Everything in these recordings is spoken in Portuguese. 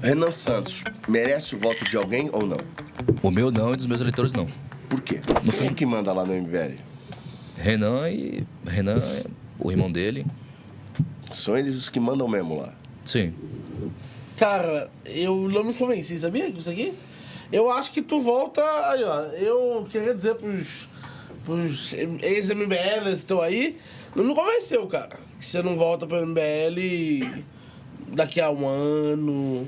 Renan Santos merece o voto de alguém ou não? O meu não e dos meus eleitores não. Por quê? No Quem é fim- que manda lá no MBL? Renan, o irmão dele. São eles os que mandam mesmo lá. Sim. Cara, eu não me convenci, sabia? Com isso aqui? Eu acho que tu volta. Aí, ó. Eu queria dizer pros ex-MBL que estão aí, não me convenceu, cara. Que você não volta pro MBL daqui a um ano.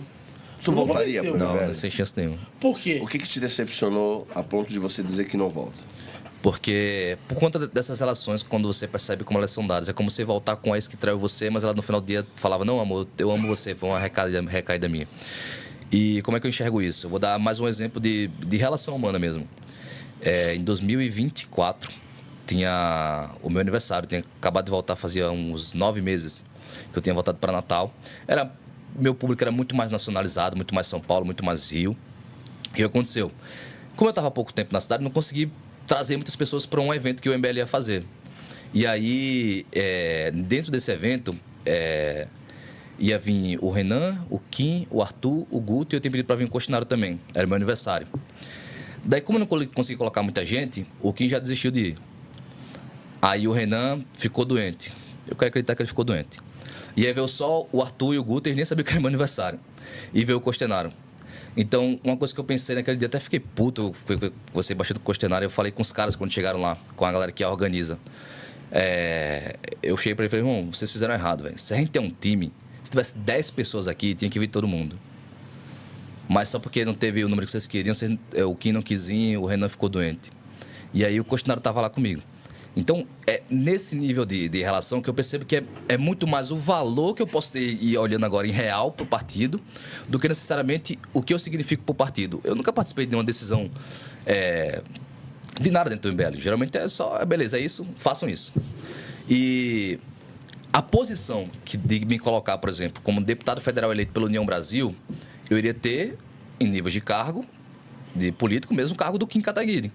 Tu Não me voltaria convenceu. pro Não, MBL? sem chance nenhuma. Por quê? O que te decepcionou a ponto de você dizer que não volta? Porque, por conta dessas relações, quando você percebe como elas são dadas, é como você voltar com a ex que traiu você, mas ela no final do dia falava, não, amor, eu amo você, foi uma recaída minha. E como é que eu enxergo isso? Eu vou dar mais um exemplo de relação humana mesmo. Em 2024, tinha o meu aniversário, tinha acabado de voltar, fazia uns 9 meses que eu tinha voltado para Natal. Meu público era muito mais nacionalizado, muito mais São Paulo, muito mais Rio. E o que aconteceu? Como eu estava há pouco tempo na cidade, não consegui trazer muitas pessoas para um evento que o MBL ia fazer. E aí, dentro desse evento, ia vir o Renan, o Kim, o Arthur, o Guto e eu tinha pedido para vir o Coxinaro também. Era meu aniversário. Daí, como eu não consegui colocar muita gente, o Kim já desistiu de ir. Aí o Renan ficou doente. Eu quero acreditar que ele ficou doente. E aí veio só o Arthur e o Guto, eles nem sabiam que era meu aniversário. E veio o Costenaro. Então, uma coisa que eu pensei naquele dia, até fiquei puto, eu gostei bastante do Costenaro, eu falei com os caras quando chegaram lá, com a galera que organiza. Eu cheguei pra ele e falei, irmão, vocês fizeram errado, velho. Se a gente tem um time, se tivesse 10 pessoas aqui, tinha que vir todo mundo. Mas só porque não teve o número que vocês queriam, o Kim não quis ir, o Renan ficou doente. E aí o Costenaro tava lá comigo. Então, é nesse nível de relação que eu percebo que é muito mais o valor que eu posso ter ir olhando agora em real para o partido do que necessariamente o que eu significo para o partido. Eu nunca participei de nenhuma decisão de nada dentro do MBL. Geralmente é só, beleza, é isso, façam isso. E a posição de me colocar, por exemplo, como deputado federal eleito pela União Brasil, eu iria ter, em níveis de cargo, de político, mesmo cargo do Kim Kataguiri.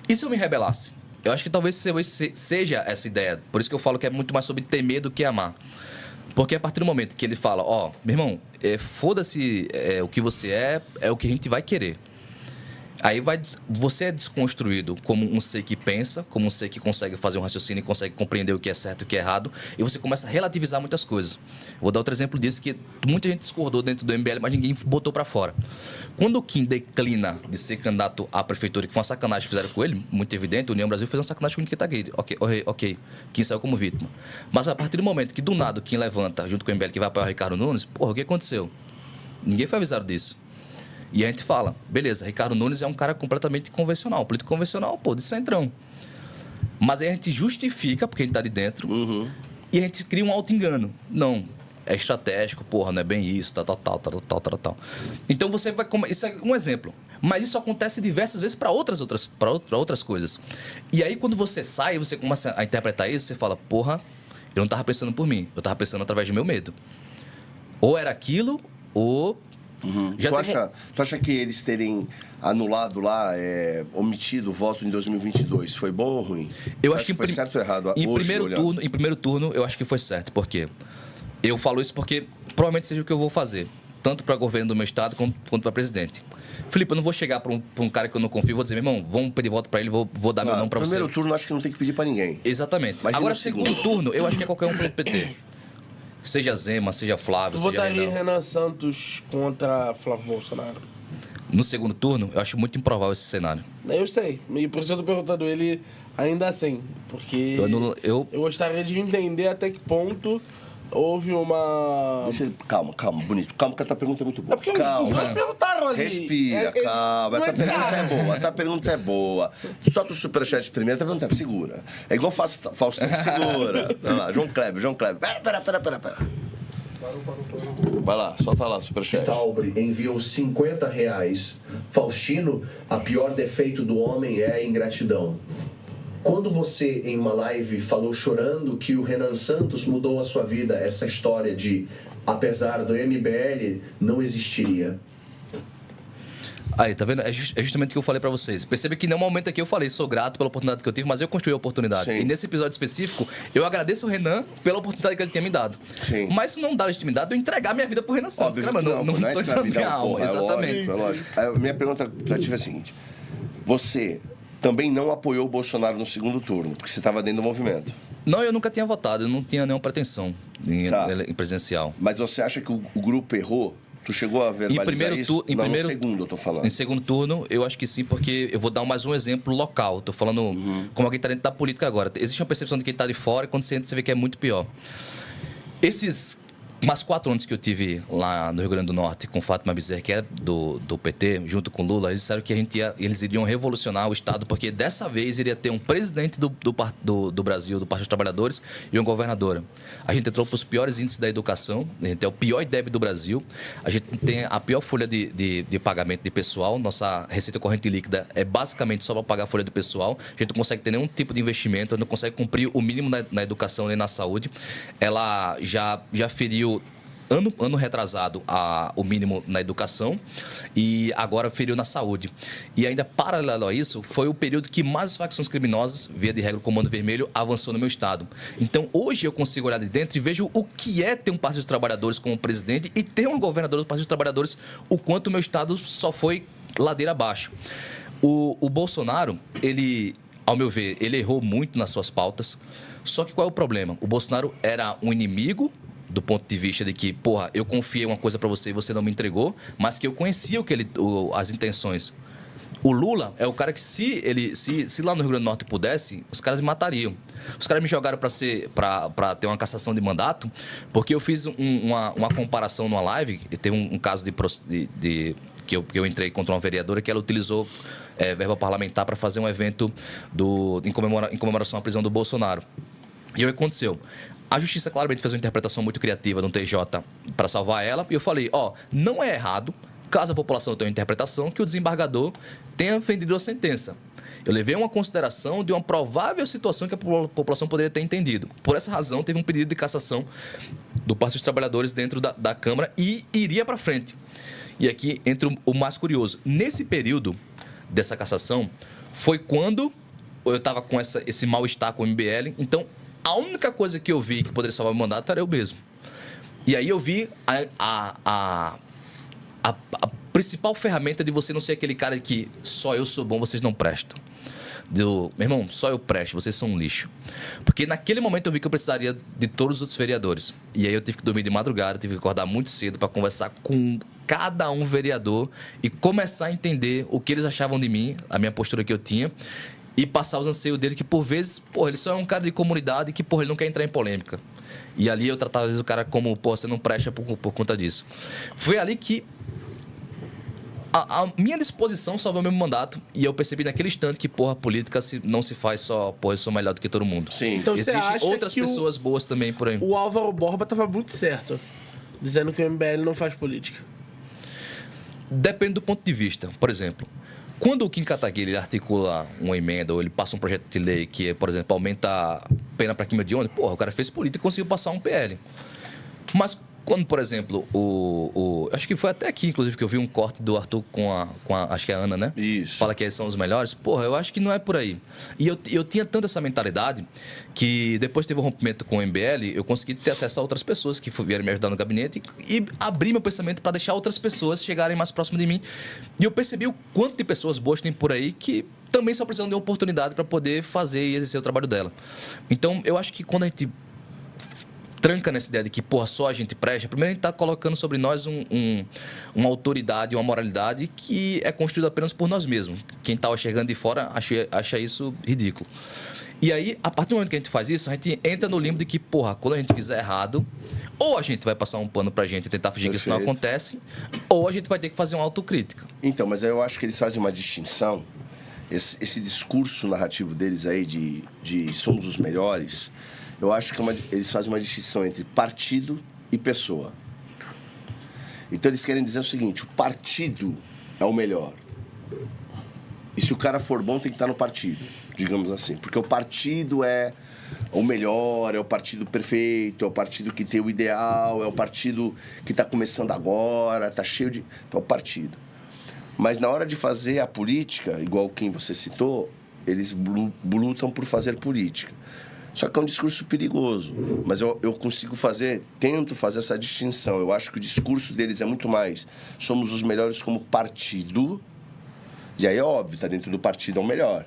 E se eu me rebelasse? Eu acho que talvez seja essa ideia. Por isso que eu falo que é muito mais sobre temer do que amar. Porque a partir do momento que ele fala, meu irmão, foda-se o que você é o que a gente vai querer. Aí você é desconstruído como um ser que pensa, como um ser que consegue fazer um raciocínio e consegue compreender o que é certo e o que é errado, e você começa a relativizar muitas coisas. Vou dar outro exemplo disso, que muita gente discordou dentro do MBL, mas ninguém botou pra fora. Quando o Kim declina de ser candidato à prefeitura, que foi uma sacanagem que fizeram com ele, muito evidente, a União Brasil fez uma sacanagem com o Kim Kataguiri. Ok, Kim saiu como vítima. Mas a partir do momento que do nada o Kim levanta, junto com o MBL, que vai apoiar o Ricardo Nunes, o que aconteceu? Ninguém foi avisado disso. E a gente fala, beleza, Ricardo Nunes é um cara completamente convencional, político convencional, de centrão. Mas aí a gente justifica, porque a gente tá de dentro, e a gente cria um auto-engano. Não, é estratégico, não é bem isso, tal. Então você vai... Isso é um exemplo. Mas isso acontece diversas vezes para outras coisas. E aí quando você sai, você começa a interpretar isso, você fala, eu não tava pensando por mim, eu tava pensando através do meu medo. Ou era aquilo, ou... Tu acha que eles terem anulado lá, omitido o voto em 2022, foi bom ou ruim? Eu acho que foi certo ou errado em hoje, primeiro turno, eu acho que foi certo. Por quê? Eu falo isso porque provavelmente seja o que eu vou fazer, tanto para governo do meu estado quanto para presidente. Felipe, eu não vou chegar para um cara que eu não confio e vou dizer, meu irmão, vamos pedir voto para ele, vou dar meu nome para você. Primeiro turno, acho que não tem que pedir para ninguém. Exatamente. Mas agora, segundo turno, eu acho que é qualquer um pelo PT. Seja Zema, seja Flávio, Tu seja votaria Renan Santos contra Flávio Bolsonaro? No segundo turno, eu acho muito improvável esse cenário. Eu sei, e por isso eu tô perguntando ele ainda assim, porque eu gostaria de entender até que ponto houve uma... Deixa ele... Calma, bonito. Calma, que a tua pergunta é muito boa. É porque os dois perguntaram ali. Respira, calma. Essa pergunta é boa. Solta o superchat primeiro, essa pergunta é segura. É igual Faustão, segura. Vai lá, João Kleber. Pera. Vai lá, solta lá o superchat. Talbre enviou R$50. Faustino, a pior defeito do homem é a ingratidão. Quando você, em uma live, falou chorando que o Renan Santos mudou a sua vida, essa história de, apesar do MBL, não existiria? Aí, tá vendo? É justamente o que eu falei pra vocês. Percebe que em nenhum momento aqui eu falei, sou grato pela oportunidade que eu tive, mas eu construí a oportunidade. Sim. E nesse episódio específico, eu agradeço o Renan pela oportunidade que ele tinha me dado. Sim. Mas isso não dá legitimidade de eu entregar minha vida pro Renan Santos. Óbvio Cara, que não é tô isso na entrando vida, minha alma. porra, Exatamente. É lógico. A minha pergunta pra ti é a seguinte. Você também não apoiou o Bolsonaro no segundo turno, porque você estava dentro do movimento. Não, eu nunca tinha votado, eu não tinha nenhuma pretensão Tá. em presencial. Mas você acha que o grupo errou? Tu chegou a verbalizar primeiro isso? em Não, primeiro- no segundo eu tô falando. Em segundo turno, eu acho que sim, porque eu vou dar mais um exemplo local. Tô falando como alguém tá dentro da política agora. Existe uma percepção de quem tá de fora e quando você entra, você vê que é muito pior. Esses mais 4 anos que eu tive lá no Rio Grande do Norte com Fátima Bezerra, que é do PT, junto com Lula, eles disseram que eles iriam revolucionar o Estado, porque dessa vez iria ter um presidente do Brasil, do Partido dos Trabalhadores, e uma governadora. A gente entrou para os piores índices da educação, a gente é o pior IDEB do Brasil, a gente tem a pior folha de pagamento de pessoal, nossa receita corrente líquida é basicamente só para pagar a folha do pessoal, a gente não consegue ter nenhum tipo de investimento, não consegue cumprir o mínimo na educação nem na saúde. Ela já feriu ano retrasado o mínimo na educação e agora feriu na saúde. E ainda paralelo a isso, foi o período que mais facções criminosas, via de regra o Comando Vermelho, avançou no meu estado. Então hoje eu consigo olhar de dentro e vejo o que é ter um Partido dos Trabalhadores como presidente e ter uma governadora do Partido dos Trabalhadores, o quanto o meu estado só foi ladeira abaixo. O Bolsonaro, ele, ao meu ver, ele errou muito nas suas pautas. Só que qual é o problema? O Bolsonaro era um inimigo do ponto de vista de que, porra, eu confiei uma coisa pra você e você não me entregou, mas que eu conhecia as intenções. O Lula é o cara que se lá no Rio Grande do Norte pudesse, os caras me matariam. Os caras me jogaram pra ter uma cassação de mandato, porque eu fiz uma comparação numa live, e teve um caso que eu entrei contra uma vereadora que ela utilizou verba parlamentar para fazer um evento em comemoração à prisão do Bolsonaro. E o que aconteceu? A justiça claramente fez uma interpretação muito criativa no TJ para salvar ela. E eu falei, não é errado, caso a população tenha uma interpretação, que o desembargador tenha vendido a sentença. Eu levei uma consideração de uma provável situação que a população poderia ter entendido. Por essa razão, teve um pedido de cassação do Partido dos Trabalhadores dentro da Câmara e iria para frente. E aqui entra o mais curioso. Nesse período dessa cassação, foi quando eu estava com esse mal-estar com o MBL. Então, a única coisa que eu vi que poderia salvar o mandato era eu mesmo. E aí eu vi a principal ferramenta de você não ser aquele cara que só eu sou bom, vocês não prestam. Meu irmão, só eu presto, vocês são um lixo. Porque naquele momento eu vi que eu precisaria de todos os outros vereadores. E aí eu tive que dormir de madrugada, tive que acordar muito cedo para conversar com cada um vereador e começar a entender o que eles achavam de mim, a minha postura que eu tinha, e passar os anseios dele, que por vezes, ele só é um cara de comunidade que, ele não quer entrar em polêmica. E ali eu tratava, às vezes, o cara como, você não presta por conta disso. Foi ali que a minha disposição salvou o meu mandato e eu percebi naquele instante que, a política não se faz só, eu sou melhor do que todo mundo. Sim. Então você Existem acha outras que pessoas boas também por aí. o Álvaro Borba tava muito certo, dizendo que o MBL não faz política? Depende do ponto de vista. Por exemplo, quando o Kim Kataguiri articula uma emenda ou ele passa um projeto de lei que, por exemplo, aumenta a pena para crime de onda, o cara fez política e conseguiu passar um PL. Mas quando, por exemplo, acho que foi até aqui, inclusive, que eu vi um corte do Arthur com acho que é a Ana, né? Isso. Fala que eles são os melhores. Eu acho que não é por aí. E eu tinha tanto essa mentalidade que depois teve um rompimento com o MBL, eu consegui ter acesso a outras pessoas que vieram me ajudar no gabinete e abrir meu pensamento para deixar outras pessoas chegarem mais próximo de mim. E eu percebi o quanto de pessoas boas tem por aí que também só precisam de uma oportunidade para poder fazer e exercer o trabalho dela. Então, eu acho que quando a gente tranca nessa ideia de que, só a gente presta, primeiro a gente está colocando sobre nós uma autoridade, uma moralidade que é construída apenas por nós mesmos. Quem está enxergando de fora acha isso ridículo. E aí, a partir do momento que a gente faz isso, a gente entra no limbo de que, quando a gente fizer errado, ou a gente vai passar um pano pra gente e tentar fingir que isso não acontece, ou a gente vai ter que fazer uma autocrítica. Então, mas eu acho que eles fazem uma distinção, esse discurso narrativo deles aí de somos os melhores. Eu acho que eles fazem uma distinção entre partido e pessoa. Então, eles querem dizer o seguinte, o partido é o melhor. E se o cara for bom, tem que estar no partido, digamos assim. Porque o partido é o melhor, é o partido perfeito, é o partido que tem o ideal, é o partido que está começando agora, está cheio de... Então, é o partido. Mas na hora de fazer a política, igual quem você citou, eles lutam por fazer política. Só que é um discurso perigoso. Mas eu tento fazer essa distinção. Eu acho que o discurso deles é muito mais: somos os melhores como partido. E aí é óbvio, tá dentro do partido é o melhor.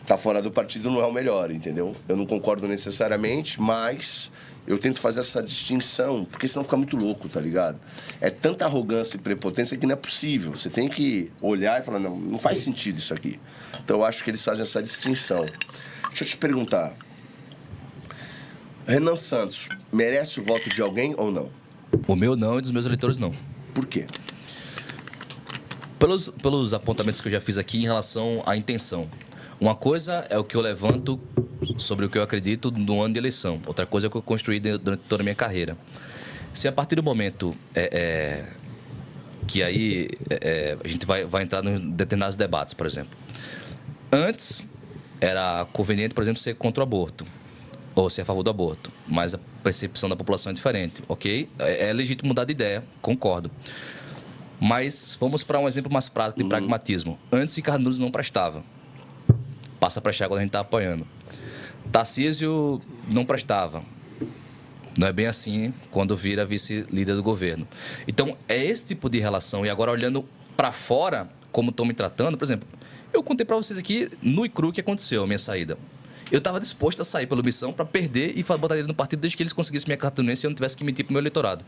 Tá fora do partido não é o melhor, entendeu? Eu não concordo necessariamente, mas eu tento fazer essa distinção, porque senão fica muito louco, tá ligado? É tanta arrogância e prepotência que não é possível. Você tem que olhar e falar: não faz sentido isso aqui. Então eu acho que eles fazem essa distinção. Deixa eu te perguntar. Renan Santos merece o voto de alguém ou não? O meu não e dos meus eleitores não. Por quê? Pelos apontamentos que eu já fiz aqui em relação à intenção. Uma coisa é o que eu levanto sobre o que eu acredito no ano de eleição. Outra coisa é o que eu construí durante toda a minha carreira. Se a partir do momento que aí a gente vai entrar em determinados debates, por exemplo. Antes era conveniente, por exemplo, ser contra o aborto. Ou ser a favor do aborto, mas a percepção da população é diferente, ok? É legítimo mudar de ideia, concordo. Mas vamos para um exemplo mais prático de pragmatismo. Antes, Ricardo Nunes não prestava. Passa a prestar quando a gente está apoiando. Tarcísio não prestava. Não é bem assim quando vira vice-líder do governo. Então, é esse tipo de relação. E agora, olhando para fora, como estão me tratando, por exemplo, eu contei para vocês aqui, nu e cru, o que aconteceu, a minha saída. Eu estava disposto a sair pela missão para perder e botar ele no partido desde que eles conseguissem minha cartunense e eu não tivesse que mentir para o meu eleitorado.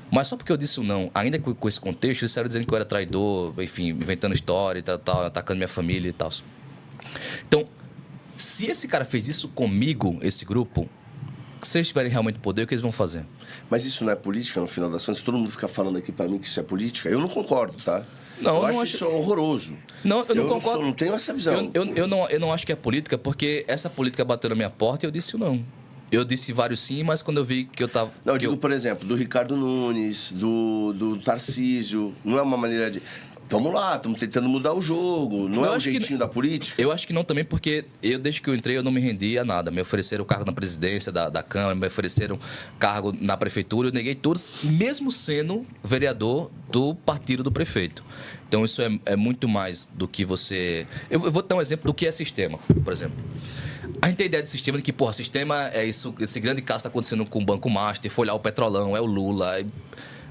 Mas só porque eu disse o não, ainda com esse contexto, eles saíram dizendo que eu era traidor, enfim, inventando história e tal, atacando minha família e tal. Então, se esse cara fez isso comigo, esse grupo, se eles tiverem realmente poder, o que eles vão fazer? Mas isso não é política, no final das contas? Todo mundo fica falando aqui para mim que isso é política. Eu não concordo, tá? Não, eu acho isso horroroso. Não, eu não concordo. Eu não tenho essa visão. Eu não acho que é política, porque essa política bateu na minha porta e eu disse o não. Eu disse vários sim, mas quando eu vi que eu tava... Não, eu digo, por exemplo, do Ricardo Nunes, do Tarcísio. Não é uma maneira de... Vamos lá, estamos tentando mudar o jogo. Não é o jeitinho da política? Eu acho que não também, porque desde que eu entrei, eu não me rendi a nada. Me ofereceram cargo na presidência da Câmara, me ofereceram cargo na prefeitura, eu neguei todos, mesmo sendo vereador do partido do prefeito. Então, isso é muito mais do que você... Eu vou dar um exemplo do que é sistema, por exemplo. A gente tem ideia de sistema de que, sistema é isso, esse grande caso está acontecendo com o Banco Master, foi olhar o Petrolão, é o Lula...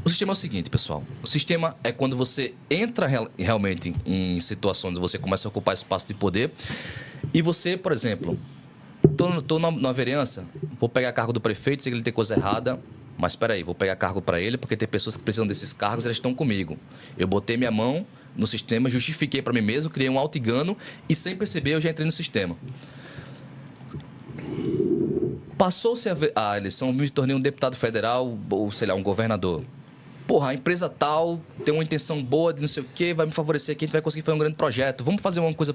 O sistema é o seguinte, pessoal. O sistema é quando você entra realmente em situações onde você começa a ocupar espaço de poder e você, por exemplo, tô na vereança, vou pegar cargo do prefeito, sei que ele tem coisa errada, mas espera aí, vou pegar cargo para ele porque tem pessoas que precisam desses cargos, elas estão comigo. Eu botei minha mão no sistema, justifiquei para mim mesmo, criei um auto-engano e sem perceber eu já entrei no sistema. Passou-se a eleição, me tornei um deputado federal ou, sei lá, um governador. A empresa tal tem uma intenção boa de não sei o quê, vai me favorecer aqui, a gente vai conseguir fazer um grande projeto. Vamos fazer uma coisa...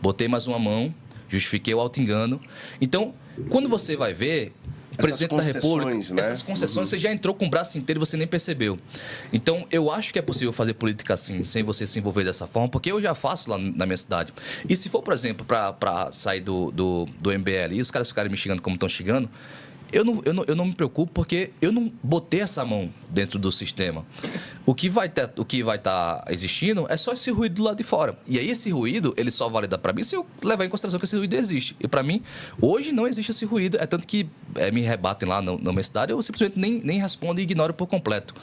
Botei mais uma mão, justifiquei o auto-engano. Então, quando você vai ver, o presidente da República... Né? Essas concessões, você já entrou com o braço inteiro e você nem percebeu. Então, eu acho que é possível fazer política assim, sem você se envolver dessa forma, porque eu já faço lá na minha cidade. E se for, por exemplo, para sair do MBL e os caras ficarem me xingando como estão xingando... Eu não me preocupo porque eu não botei essa mão dentro do sistema. O que vai estar existindo é só esse ruído do lado de fora. E aí esse ruído, ele só valida para mim se eu levar em consideração que esse ruído existe. E para mim, hoje não existe esse ruído. É tanto que me rebatem lá na minha cidade, eu simplesmente nem respondo e ignoro por completo.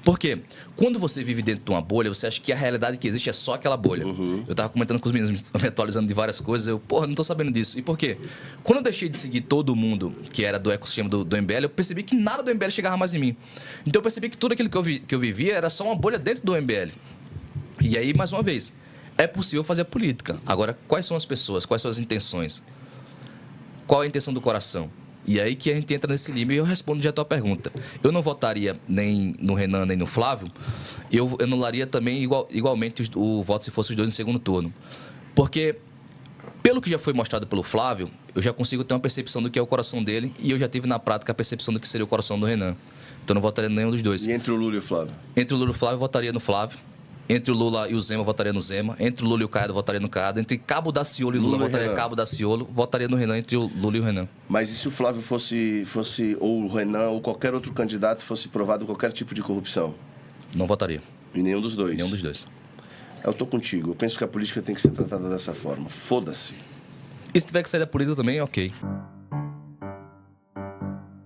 Por quê? Quando você vive dentro de uma bolha, você acha que a realidade que existe é só aquela bolha. Eu estava comentando com os meninos, me atualizando de várias coisas, não estou sabendo disso. E por quê? Quando eu deixei de seguir todo mundo que era do ecossistema do MBL, eu percebi que nada do MBL chegava mais em mim. Então eu percebi que tudo aquilo que eu vivia era só uma bolha dentro do MBL. E aí, mais uma vez, é possível fazer política. Agora, quais são as pessoas? Quais são as intenções? Qual a intenção do coração? E aí que a gente entra nesse limite e eu respondo já a tua pergunta. Eu não votaria nem no Renan, nem no Flávio. Eu anularia também igualmente o voto se fosse os dois no segundo turno. Porque, pelo que já foi mostrado pelo Flávio, eu já consigo ter uma percepção do que é o coração dele e eu já tive na prática a percepção do que seria o coração do Renan. Então eu não votaria nenhum dos dois. E entre o Lula e o Flávio? Entre o Lula e o Flávio, eu votaria no Flávio. Entre o Lula e o Zema, eu votaria no Zema. Entre o Lula e o Caiado, eu votaria no Caiado. Entre Cabo Daciolo e Lula, eu votaria no Cabo Daciolo. Votaria no Renan entre o Lula e o Renan. Mas e se o Flávio fosse ou o Renan, ou qualquer outro candidato fosse provado qualquer tipo de corrupção? Não votaria. E nenhum dos dois. Nenhum dos dois. Eu tô contigo. Eu penso que a política tem que ser tratada dessa forma. Foda-se. E se tiver que sair da política também, ok.